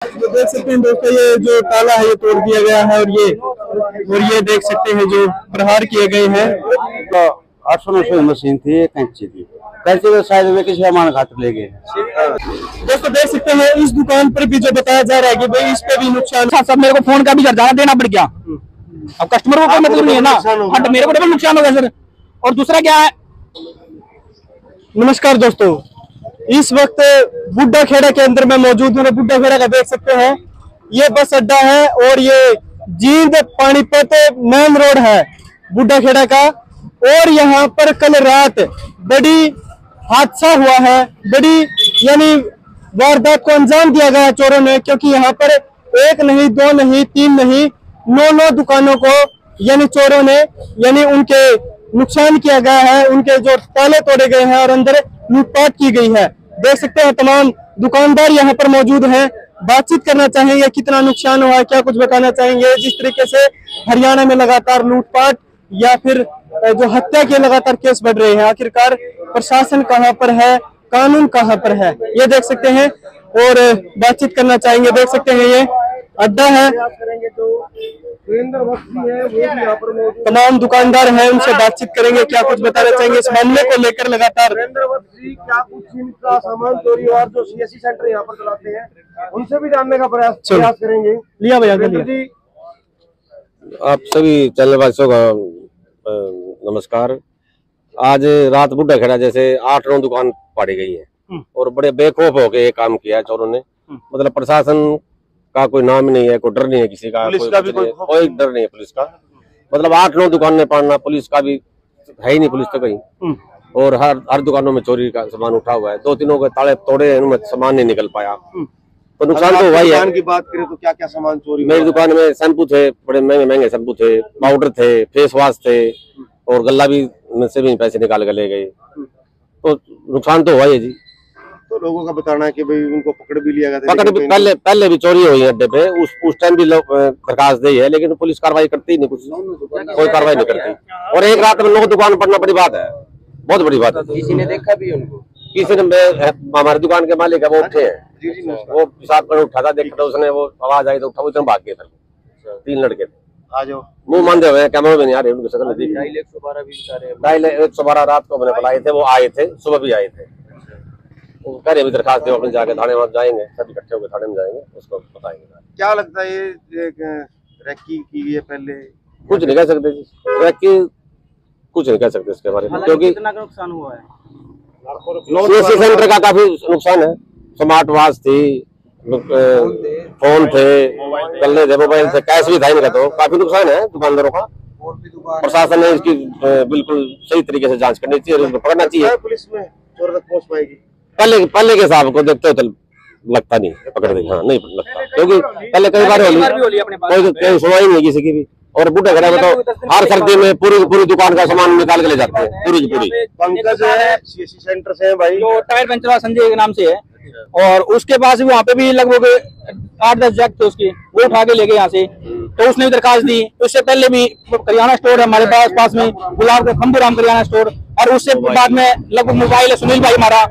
तो देख सकते हैं दोस्तों, ये जो ताला है ये तोड़ दिया गया है और ये देख सकते हैं जो प्रहार किए गए हैं। तो 800 मशीन थी, कैंची थी, कैंची तो शायद वे किसी सामान खातर ले गए। दोस्तों देख सकते हैं इस दुकान पर भी जो बताया जा रहा है कि भाई इस पे भी नुकसान। सब मेरे को फोन का भी ज्यादा देना पड़ गया। अब कस्टमर को कोई मतलब नहीं है ना, हाँ मेरे को डबल नुकसान हो गया सर। और दूसरा क्या है, नमस्कार दोस्तों, इस वक्त बुड्ढा खेड़ा के अंदर में मौजूद हूँ। बुड्ढा खेड़ा का देख सकते हैं ये बस अड्डा है और ये जींद पानीपत मेन रोड है बुड्ढा खेड़ा का। और यहाँ पर कल रात बड़ी हादसा हुआ है, बड़ी यानी वारदात को अंजाम दिया गया चोरों ने, क्योंकि यहाँ पर एक नहीं, दो नहीं, तीन नहीं, 9 दुकानों को यानी चोरों ने यानी उनके नुकसान किया गया है, उनके जो ताले तोड़े गए हैं और अंदर लूटपाट की गई है। देख सकते हैं तमाम दुकानदार यहाँ पर मौजूद हैं, बातचीत करना चाहेंगे, कितना नुकसान हुआ है, क्या कुछ बताना चाहेंगे। जिस तरीके से हरियाणा में लगातार लूटपाट या फिर जो हत्या के लगातार केस बढ़ रहे हैं, आखिरकार प्रशासन कहाँ पर है, कानून कहाँ पर है, ये देख सकते हैं और बातचीत करना चाहेंगे। देख सकते हैं ये अड्डा है, तमाम दुकानदार हैं, उनसे बातचीत करेंगे, क्या कुछ बताना चाहेंगे इस मामले को लेकर। लगातार क्या कुछ इनका सामान चोरी और जो सीएससी सेंटर यहाँ पर चलाते हैं उनसे भी जानने का प्रयास करेंगे। लिया भैया। आप सभी चैनल वासियों का नमस्कार। आज रात बुड्ढा खेड़ा जैसे 8-9 दुकान पाड़ी गई है और बड़े बेखौफ होके ये काम किया है चोरों ने। मतलब प्रशासन का कोई नाम ही नहीं है, कोई डर नहीं है किसी का, कोई डर नहीं है पुलिस का। मतलब 8-9 दुकानें पाड़ना, पुलिस का भी है ही नहीं, पुलिस तो कहीं। और हर दुकानों में चोरी का सामान उठा हुआ है। 2-3 के ताले तोड़े, इनमें सामान नहीं निकल पाया, तो नुकसान तो हुआ ही है। दुकान की बात करें तो क्या क्या सामान चोरी? मेरी दुकान में शैम्पू थे, बड़े महंगे शैम्पू थे, पाउडर थे, फेस वॉश थे और गल्ला भी से भी पैसे निकाल कर ले गए, तो नुकसान तो हुआ ही है जी। तो लोगों का बताना है कि भाई उनको पकड़ भी लिया गया था। पकड़ भी पहले भी चोरी हुई है अड्डे पे, उस टाइम भी लोग दरखास्त दी है, लेकिन पुलिस कार्रवाई करती ही नहीं, कुछ कोई कार्रवाई नहीं करती। और एक रात में लोगों को दुकान पड़ना बड़ी बात है, बहुत बड़ी बात है। किसी ने देखा भी उनको? किसी ने, हमारी दुकान के मालिक है वो उठे हैं, वो पेशाब कर उठा था, देखा उसने वो आवाज आई तो उठा, वो भाग गए थे। 3 लड़के थे, मुंह मांदे हुए, कैमरे में नहीं आ रहे, उनकी शक्ल नहीं दिख रही। 112 रात को मैंने बुलाए थे, वो आए थे, सुबह भी आए थे। कह रहे अभी दरखास्त दो, अपने जाके थाने में जाएंगे, सभी इकट्ठे होकर थाने में जाएंगे, उसको बताएंगे। क्या लगता है ये रैकी की है? पहले कुछ नहीं कह सकते जी, रैकी कुछ नहीं कह सकते इसके बारे में, क्योंकि कितना नुकसान हुआ है। सीएससी सेंटर का काफी नुकसान है। स्मार्ट वॉच थी, फोन थे, गल्ले थे, मोबाइल थे, कैश भी था इनका, तो काफी नुकसान है दुकानदारों का। प्रशासन ने इसकी बिल्कुल सही तरीके से जांच करनी चाहिए, उनको पकड़ना चाहिए। पुलिस में चोर तक पहुंच पाएगी? पहले के हिसाब को देखते हो तो लगता नहीं पकड़ देंगे, हाँ नहीं लगता, क्योंकि पहले कई बार कोई सुनवाई नहीं किसी की भी। और बुड्ढा खेड़ा में तो हर सर्दी में पूरी दुकान का सामान निकाल के ले जाते हैं, पूरी की पूरी। पंकज है सीएससी सेंटर से है भाई, जो टायर पंचर वाला संजय के नाम से है, और उसके पास भी वहाँ पे भी लगभग 8-10 जैक थे उसके, वो उठा के ले गए यहाँ से। तो उसने भी दरखास्त दी। उससे पहले भी करियाना स्टोर है हमारे पास में, गुलाब का खम्बूराम करियाना स्टोर, और उससे बाद में लगभग मोबाइल है सुनील भाई हमारा,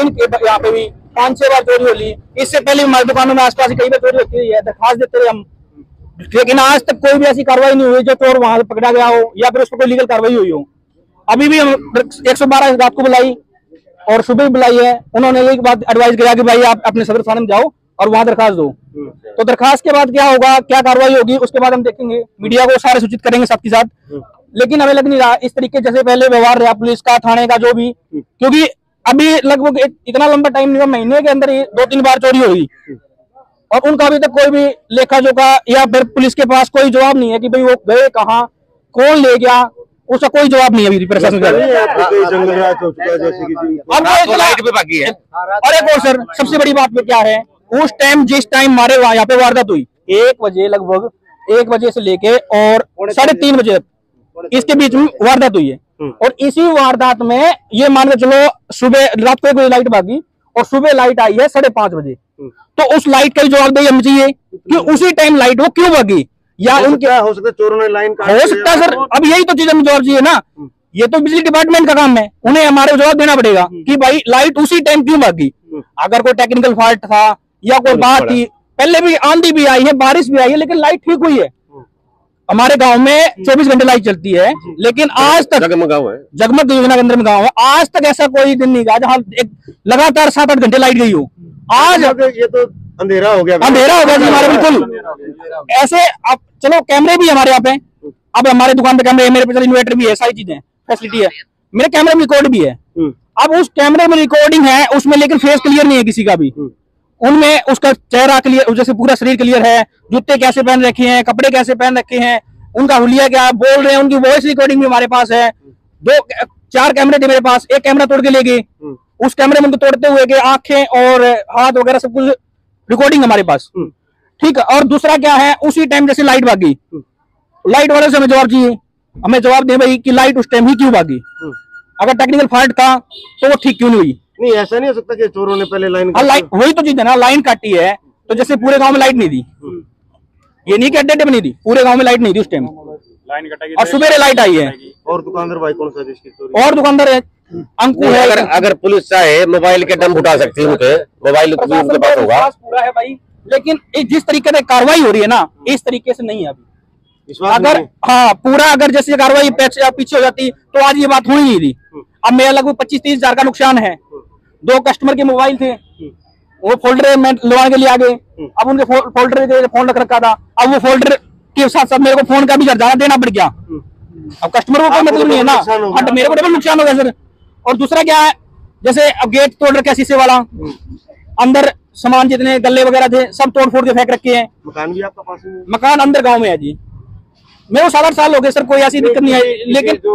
इनके यहाँ पे भी 5-6 बार चोरी होली। इससे पहले हमारी दुकानों में आसपास कई बार चोरी होती है, दरखास्त देते रहे हम, लेकिन आज तक कोई भी ऐसी कार्रवाई नहीं हुई जो चोर वहां से पकड़ा गया हो या फिर उस पर कोई लीगल कार्रवाई हुई हो। अभी भी हम 112 रात को बुलाई और सुबह भी बुलाई है, उन्होंने एक बात एडवाइस किया कि भाई आप अपने सदर थाने में जाओ और वहां दरखास्त दो। तो दरखास्त के बाद क्या होगा, क्या कार्रवाई होगी, उसके बाद हम देखेंगे, मीडिया को सारे सूचित करेंगे साथ के साथ। लेकिन हमें लग नहीं रहा इस तरीके जैसे पहले व्यवहार रहा पुलिस का, थाने का, जो भी, क्योंकि अभी लगभग इतना लंबा टाइम नहीं हुआ, महीने के अंदर ही 2-3 बार चोरी हुई और उनका अभी तक कोई भी लेखा जोखा या फिर पुलिस के पास कोई जवाब नहीं है कि भाई वो गए कहाँ, कौन ले गया, उसका कोई जवाब नहीं है अभी प्रशासन का। और एक और सर, सबसे बड़ी बात क्या है, उस टाइम जिस टाइम हमारे यहाँ पे वारदात हुई 1 बजे, लगभग 1 बजे से लेके और 3:30 बजे तक इसके बीच में वारदात हुई है। और इसी वारदात में ये मान के चलो सुबह रात को 1 बजे लाइट भागी और सुबह लाइट आई है 5:30 बजे। तो उस लाइट का भी जवाबदेही हमें चाहिए कि उसी टाइम लाइट वो क्यों भागी, या उनके हो सकता है चोरों ने लाइन हो सकता है सर। अब यही तो चीज हमें जवाब चाहिए ना, ये तो बिजली डिपार्टमेंट का काम है, उन्हें हमारे जवाब देना पड़ेगा कि भाई लाइट उसी टाइम क्यों भागी। अगर कोई टेक्निकल फॉल्ट था या कोई बात थी पहले भी आंधी भी आई है, बारिश भी आई है, लेकिन लाइट ठीक हुई है। हमारे गांव में 24 घंटे लाइट चलती है, लेकिन आज तक जगमग योजना के अंदर में गाँव है, आज तक ऐसा कोई दिन नहीं गया जहाँ एक लगातार 7-8 घंटे लाइट गई हो। आज ये तो अंधेरा हो गया जी हमारे, बिल्कुल ऐसे। अब चलो कैमरे भी हमारे यहाँ पे, अब हमारे दुकान पे कैमरे, मेरे पे इन्वर्टर भी है, सारी चीजें फैसिलिटी है, मेरे कैमरे में रिकॉर्ड भी है। अब उस कैमरे में रिकॉर्डिंग है, उसमें लेकिन फेस क्लियर नहीं है किसी का भी। उनमें उसका चेहरा क्लियर, जैसे पूरा शरीर क्लियर है, जूते कैसे पहन रखे हैं, कपड़े कैसे पहन रखे हैं, उनका हुलिया क्या बोल रहे हैं, उनकी वॉइस रिकॉर्डिंग भी हमारे पास है। 4 कैमरे थे मेरे पास, एक कैमरा तोड़ के ले गए, उस कैमरे में उनको तोड़ते हुए के आंखें और हाथ वगैरह सब कुछ रिकॉर्डिंग हमारे पास, ठीक है। और दूसरा क्या है, उसी टाइम जैसे लाइट भागी, लाइट वाले से हमें जवाब चाहिए, हमें जवाब दे भाई कि लाइट उस टाइम ही क्यों भागी, अगर टेक्निकल फॉल्ट था तो वो ठीक क्यों नहीं हुई। नहीं, ऐसा नहीं हो सकता कि चोरों ने पहले लाइन वही तो चीज है ना, लाइन काटी है, तो जैसे पूरे गांव में लाइट नहीं दी, ये नहीं कि अड्डे में नहीं दी, पूरे गांव में लाइट नहीं दी उस टाइम, लाइन कटाई और सुबह लाइट आई है। और दुकानदार भाई कौन सा जिसकी चोरी? और दुकानदार है अंकु है। अगर पुलिस चाहे मोबाइल के डंप उठा सकती है, उनके मोबाइल उनके पास होगा पूरा है भाई, लेकिन जिस तरीके से कार्रवाई हो रही है ना, इस तरीके से नहीं है अभी। अगर हाँ पूरा अगर जैसे कार्रवाई पीछे हो जाती तो आज ये बात हो ही नहीं थी। अब मेरा लगभग 25-30 हजार का नुकसान है। 2 कस्टमर के मोबाइल थे, वो फोल्डर में लगवाने के लिए आ गए, अब उनके फोल्डर फोन रख रखा था, अब वो फोल्डर के साथ साथ मेरे को फोन का भी ज्यादा देना पड़ गया। अब कस्टमर को कोई मतलब नहीं है ना, बट मेरे को डबल नुकसान हो गया सर। और दूसरा क्या है, जैसे अब गेट तोड़ रखा शीशे वाला, अंदर सामान जितने गल्ले वगैरह थे सब तोड़ फोड़ के फेंक रखे हैं। मकान भी आपका पास में? मकान अंदर गांव में है जी, मेरे को 7-8 साल हो गए सर, कोई ऐसी दिक्कत नहीं आई। लेकिन जो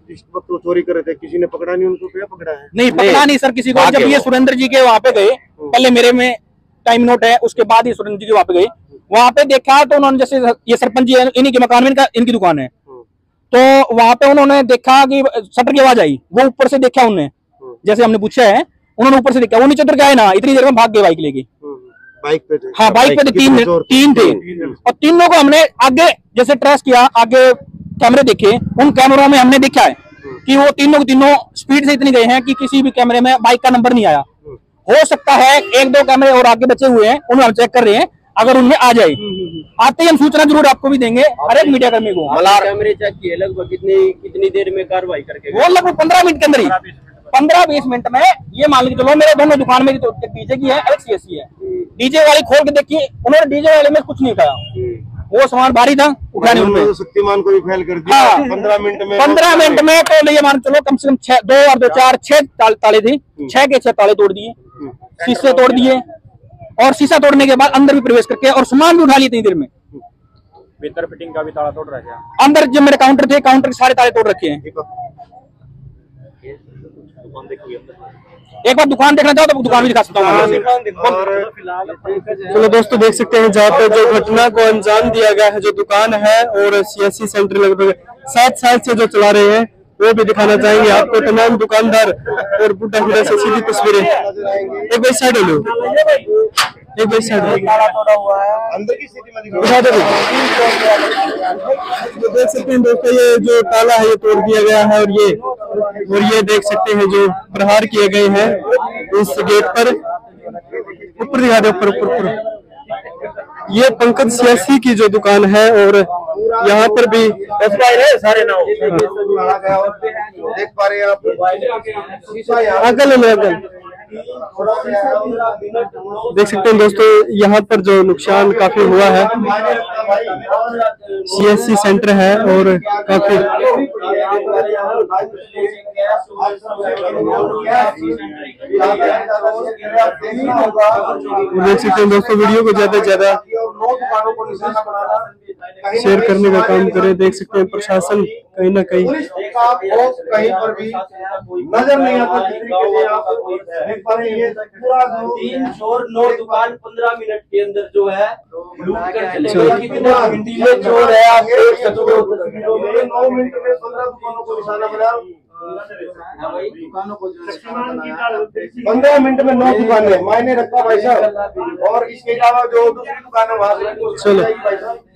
जिस वक्त वो चोरी कर रहे थे, किसी ने पकड़ा नहीं उनको? क्या पकड़ा है? नहीं पकड़ा नहीं सर किसी को। जब ये सुरेंद्र जी के वहाँ पे गए, पहले मेरे में टाइम नोट है, उसके बाद ही सुरेंद्र जी के वहाँ पे गए, वहाँ पे देखा तो उन्होंने, जैसे ये सरपंच जी है, इन्हीं के मकान में इनकी दुकान है, तो वहाँ पे उन्होंने देखा कि शटर की आवाज आई, वो ऊपर से देखा उन्होंने, जैसे हमने पूछा है उन्होंने ऊपर से देखा, वो नीचे उतर के आए ना, इतनी देर में भाग गए बाइक लेके। बाइक पे थे? हाँ बाइक पे थे, 3 थे, और तीनों को हमने आगे जैसे ट्रेस किया, आगे कैमरे देखे, उन कैमरों में हमने देखा है कि वो तीनों स्पीड से इतनी गए हैं कि किसी भी कैमरे में बाइक का नंबर नहीं आया। हो सकता है 1-2 कैमरे और आगे बचे हुए हैं, उन्हें हम चेक कर रहे हैं, अगर उनमें आ जाए आते ही हम सूचना जरूर आपको भी देंगे, हर एक मीडिया कर्मी को। कैमरे चेक किए लगभग कितनी देर में कार्रवाई करके? वो लगभग 15 मिनट के अंदर ही, 15-20 मिनट में, ये मान लीजिए चलो मेरे दोनों दुकान में तो डीजे की है, अलग सीएससी है, डीजे वाली खोल के देखिए, उन्होंने डीजे वाले में कुछ नहीं खाया, वो सामान भारी था, उठाने उन्होंने शक्तिमान को भी फेल कर दिया। हाँ, 15 मिनट में तो ये मान चलो कम से कम 2 और 2 4 6 ताले थे, 6 के 6 ताले तोड़ दिए, शीशे तोड़ दिए, और शीशा तोड़ने के बाद अंदर भी प्रवेश करके और सामान भी उठा लिए इतनी देर में। भीतर फिटिंग का भी ताला तोड़ रखा है, अंदर जो मेरे काउंटर थे, काउंटर के सारे ताले तोड़ रखे हैं। एक बार दुकान देखना चाहो तो दुकान भी दिखा सकता हूँ। चलो दोस्तों देख सकते हैं जहाँ पे जो घटना को अंजाम दिया गया है, जो दुकान है और सीएससी सेंटर लगभग 7 साल से जो चला रहे हैं, वो भी दिखाना चाहेंगे आपको। तमाम दुकानदार और बुड्ढा खुदा से सीधी तस्वीरें। एक भाई साइड लो, एक भाई साइड अंदर की स्थिति में दिखा दो। तो देख सकते हैं दोस्तों, ये जो ताला है ये तोड़ दिया गया है, और ये देख सकते हैं जो प्रहार किए गए हैं इस गेट पर। ऊपर दिखा दे, ऊपर। ये पंकज सीएससी की जो दुकान है, और यहाँ पर भी सारे नाव देख पा रहे हैं आप। अगल में अगल देख सकते हैं दोस्तों, यहाँ पर जो नुकसान काफी हुआ है। सीएससी सेंटर है और काफी देख सकते हैं दोस्तों, वीडियो को ज्यादा से ज्यादा शेयर करने का काम करें। देख सकते हैं प्रशासन कहीं ना कहीं कहीं पर भी नजर नहीं आता। देख पा रहे हैं ये पूरा 3 चोर 9 दुकान 15 मिनट के अंदर जो है लूट कर चले गए। कितना हिंदी चोर है आप देख सकते हो। 9 मिनट में 15 दुकानों को निशाना बना। 15 मिनट में 9 दुकानें मायने रखा भाई साहब। और इसके अलावा जो दूसरी दुकान है वहां से चलो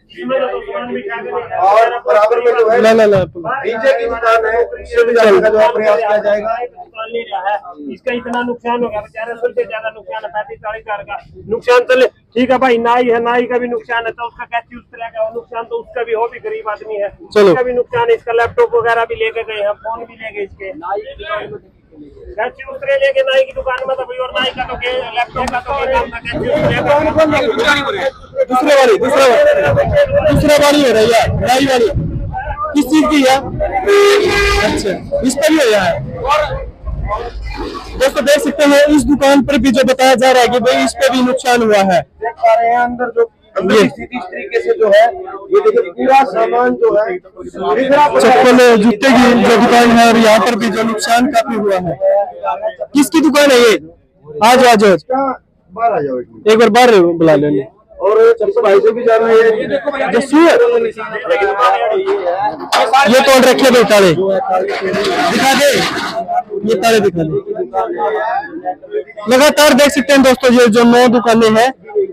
और बराबर में जो है ला ला ला डीजे की दुकान है, इससे भी जाने का जो है प्रयास किया जाएगा। दुकान ले रहा है, इसका इतना नुकसान हो गया बेचारा, सबसे ज्यादा नुकसान है 35-40 हजार का नुकसान। चले ठीक है भाई, नाई है, नाई का भी नुकसान है, तो उसका कैसे उस तरह का नुकसान तो उसका भी हो, भी गरीब आदमी है, उसका भी नुकसान है। इसका लैपटॉप वगैरह भी लेके गए हैं, फोन भी ले गए इसके, कैसे उतरे लेके नाई की दुकान में, तो भाई और नाई का तो लैपटॉप का तो काम था, दूसरा वाली है रही है, नाई वाली किस चीज की है? अच्छा, इस पर भी है। दोस्तों देख सकते हैं इस दुकान पर भी जो बताया जा रहा है कि भाई इस पे भी नुकसान हुआ है। देख पा रहे हैं अंदर जो अंदर स्थिति इस तरीके से जो है, ये देखिए पूरा सामान जो है चप्पल जूते की जो दुकान है, और यहाँ पर भी जो नुकसान काफी हुआ है। किसकी दुकान है ये? आज आज आज बाहर आ जाओ एक बार बाहर बुला लेंगे। और चप्पल भाई से भी जा रहे हैं, जस्सू ये तोड़ रखे दो ताले, दिखा दे ये ताले दिखा दे। लगातार देख सकते हैं दोस्तों ये जो 9 दुकानें हैं,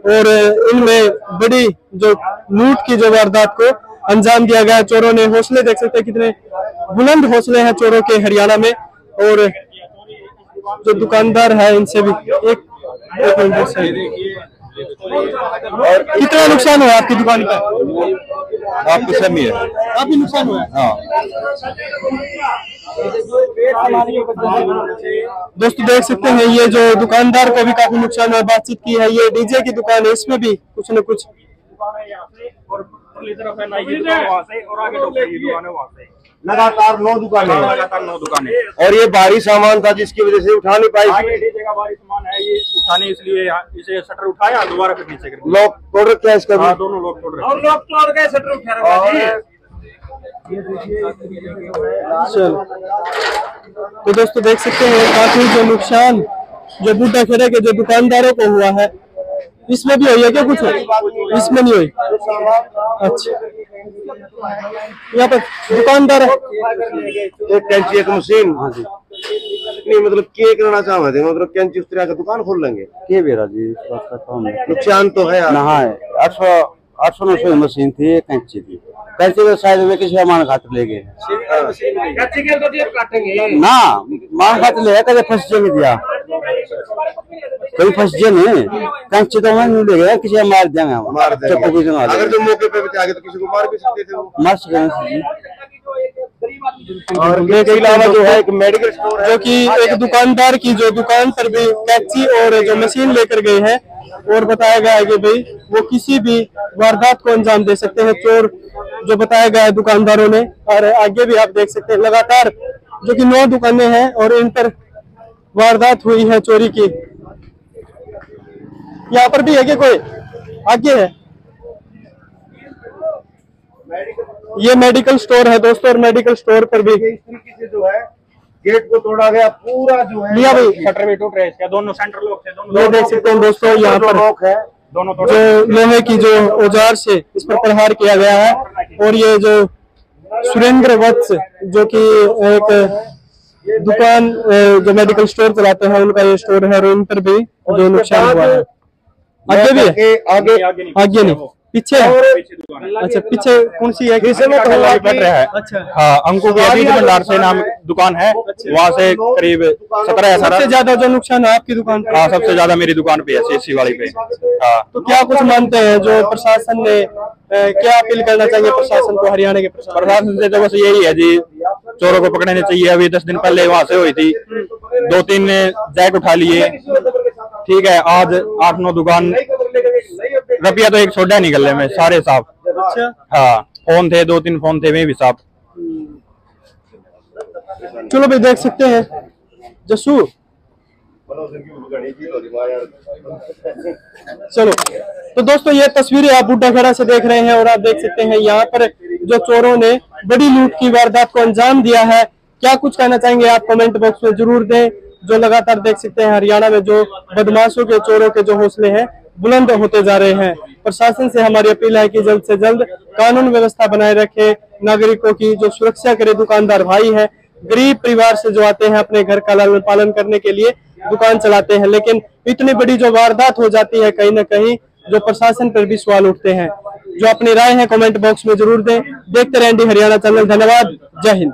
और इनमें बड़ी जो लूट की जो वारदात को अंजाम दिया गया। चोरों ने हौसले देख सकते हैं, कितने बुलंद हौसले हैं चोरों के हरियाणा में। और जो दुकानदार है इनसे भी एक मिनट से, और कितना नुकसान हुआ आपकी दुकान का? आपको समी है, काफी नुकसान हुआ है। हाँ। दोस्तों देख सकते हैं ये जो दुकानदार को भी काफी नुकसान हुआ। बातचीत की है, ये डीजे की दुकान है, इसमें भी कुछ न कुछ लगातार 9 दुकानें, और ये भारी सामान था जिसकी वजह से उठा नहीं पाई। भारी सामान है ये, उठाने इसलिए इसे शटर उठाया, दोबारा फिर नीचे कर दिया। लोग तोड़ रखे हैं इसका। दोनों लोग तोड़ रहे और लोग तोड़ गए, शटर उठा रहे हैं। चलो तो दोस्तों देख सकते हैं काफी जो नुकसान जो बुड्ढा खेड़ा के जो दुकानदारों को हुआ है, इसमें भी हुई है क्या? कुछ इसमें नहीं हुई। अच्छा, यहाँ पर दुकानदार एक कैंची एक मशीन। हाँ जी, नहीं मतलब क्या करना चाहते हैं, मतलब कैंची उस तरह का दुकान खोल लेंगे के बेरा जी नुकसान तो है नहा है। 800-900 मशीन थी, एक कैंची थी। कैंची तो शायद वे किसी मान खातर ले गए ना, मान खातर ले कदे फंस जाएंगे दिया, कोई फंस जाए नहीं। कैंची तो मैं नहीं ले गया, किसी मार देंगे, मार देंगे। चप्पू की अगर जो मौके पे भी आगे तो किसी को मार भी सकते थे, वो मार सके। और इसके अलावा जो है एक मेडिकल स्टोर है, जो कि एक दुकानदार की जो दुकान पर भी कैंची और जो मशीन लेकर गए हैं, और बताया गया है कि भाई वो किसी भी वारदात को अंजाम दे सकते हैं चोर, जो बताया गया है दुकानदारों ने। और आगे भी आप देख सकते हैं लगातार जो कि 9 दुकानें हैं और इन पर वारदात हुई है चोरी की। यहाँ पर भी है कि कोई आगे है, ये मेडिकल स्टोर है दोस्तों, और मेडिकल स्टोर पर भी इस तरीके से जो है गेट को तोड़ा गया पूरा जो है। लिया भाई, शटर भी टूट रहे हैं, दोनों सेंटर लोग थे, दोनों ये देख सकते हैं दोस्तों यहाँ पर लॉक है, दोनों जो लोहे की जो औजार से इस पर प्रहार किया गया है। और ये जो सुरेंद्र वत्स जो कि एक दुकान जो मेडिकल स्टोर चलाते हैं, उनका ये स्टोर है, और उन पर भी जो नुकसान हुआ है। आगे भी है, आगे नहीं पीछे है। अच्छा, पीछे कौन सी है? बैठ रहा है। अच्छा, हाँ, अंकु के भंडार से नाम दुकान है, वहाँ से करीब 17 सबसे ज्यादा जो नुकसान है आपकी दुकान पर? हाँ, सबसे ज्यादा मेरी दुकान पे है, सीसी वाली पे। हाँ, तो क्या कुछ मानते हैं जो प्रशासन ने क्या अपील करना चाहिए प्रशासन को, हरियाणा के प्रशासन से तो बस यही है जी, चोरों को पकड़ने चाहिए। अभी 10 दिन पहले वहाँ से हुई थी, 2-3 ने जैक उठा लिए, ठीक है। आज 8-9 दुकान, रुपया तो एक छोड़ा निकलने में सारे साफ। अच्छा, हाँ, फोन थे, 2-3 फोन थे, वे भी साफ। चलो भाई देख सकते हैं जस्सू, चलो तो दोस्तों ये तस्वीरें आप बुड्ढा खेड़ा से देख रहे हैं, और आप देख सकते हैं यहाँ पर जो चोरों ने बड़ी लूट की वारदात को अंजाम दिया है। क्या कुछ कहना चाहेंगे आप कमेंट बॉक्स में जरूर दें। जो लगातार देख सकते हैं हरियाणा में जो बदमाशों के, चोरों के जो हौसले हैं बुलंद होते जा रहे हैं। प्रशासन से हमारी अपील है कि जल्द से जल्द कानून व्यवस्था बनाए रखे, नागरिकों की जो सुरक्षा करे। दुकानदार भाई है, गरीब परिवार से जो आते हैं अपने घर का लालन पालन करने के लिए दुकान चलाते हैं, लेकिन इतनी बड़ी जो वारदात हो जाती है कहीं ना कहीं जो प्रशासन पर भी सवाल उठते हैं। जो अपनी राय है कमेंट बॉक्स में जरूर दें। देखते रहें डी हरियाणा चैनल। धन्यवाद। जय हिंद।